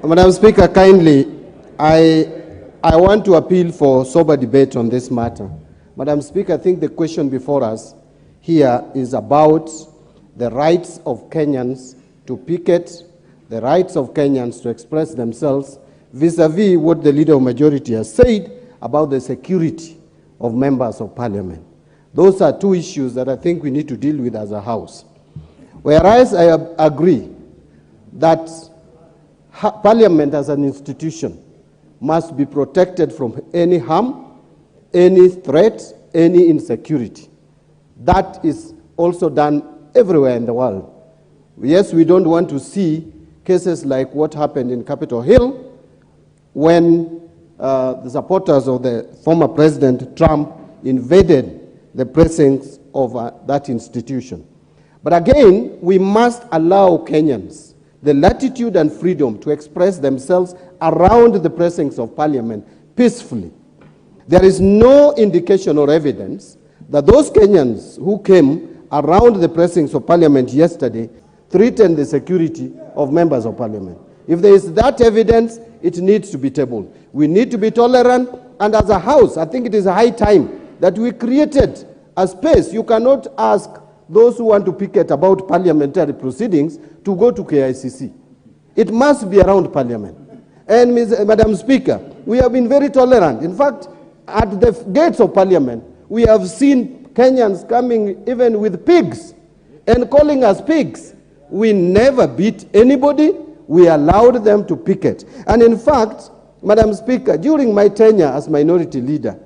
Madam Speaker, kindly, I want to appeal for sober debate on this matter. Madam Speaker, I think the question before us here is about the rights of Kenyans to picket, the rights of Kenyans to express themselves vis-a-vis what the Leader of Majority has said about the security of members of Parliament. Those are two issues that I think we need to deal with as a House. Whereas I agree that Parliament as an institution must be protected from any harm, any threat, any insecurity. That is also done everywhere in the world. Yes, we don't want to see cases like what happened in Capitol Hill when the supporters of the former President Trump invaded the precincts of that institution. But again, we must allow Kenyans the latitude and freedom to express themselves around the precincts of Parliament peacefully. There is no indication or evidence that those Kenyans who came around the precincts of Parliament yesterday threatened the security of members of Parliament. If there is that evidence, it needs to be tabled. We need to be tolerant, and as a House, I think it is high time that we created a space. You cannot ask those who want to picket about parliamentary proceedings to go to KICC. It must be around Parliament. And Madam Speaker, we have been very tolerant. In fact, at the gates of Parliament, we have seen Kenyans coming even with pigs and calling us pigs. We never beat anybody. We allowed them to picket. And in fact, Madam Speaker, during my tenure as minority leader,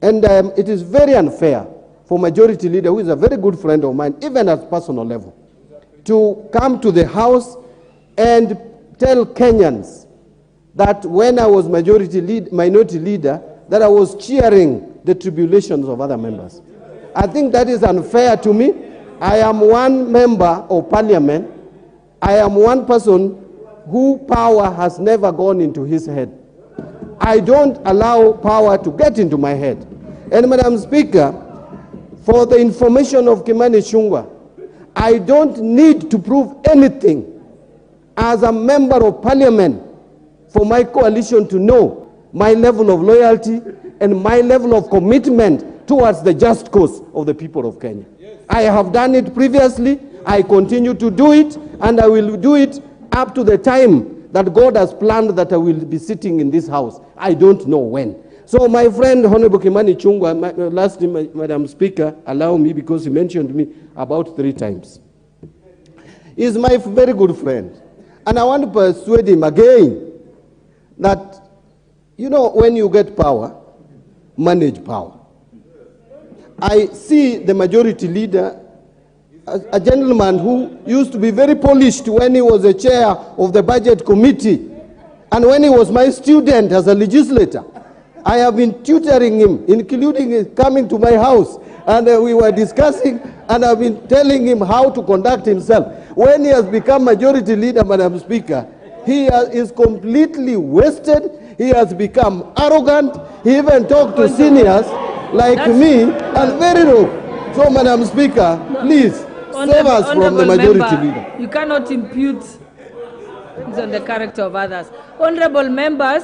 and it is very unfair for Majority Leader, who is a very good friend of mine, even at personal level, to come to the House and tell Kenyans that when I was minority leader, that I was cheering the tribulations of other members. I think that is unfair to me. I am one member of Parliament. I am one person who power has never gone into his head. I don't allow power to get into my head. And Madam Speaker, for the information of Kimani Ichungwa, I don't need to prove anything as a member of Parliament for my coalition to know my level of loyalty and my level of commitment towards the just cause of the people of Kenya. Yes. I have done it previously, I continue to do it, and I will do it up to the time that God has planned that I will be sitting in this House. I don't know when. So my friend, Honorable Kimani Ichungwa, lastly, Madam Speaker, allow me, because he mentioned me about 3 times. He's my very good friend. And I want to persuade him again that, you know, when you get power, manage power. I see the Majority Leader as a gentleman who used to be very polished when he was the chair of the Budget Committee and when he was my student as a legislator. I have been tutoring him, including coming to my house, and we were discussing, and I've been telling him how to conduct himself. When he has become Majority Leader, Madam Speaker, he is completely wasted. He has become arrogant. He even talked to seniors like me, and very rude. So, Madam Speaker, please save us from the Majority Leader. You cannot impute on the character of others. Honorable members.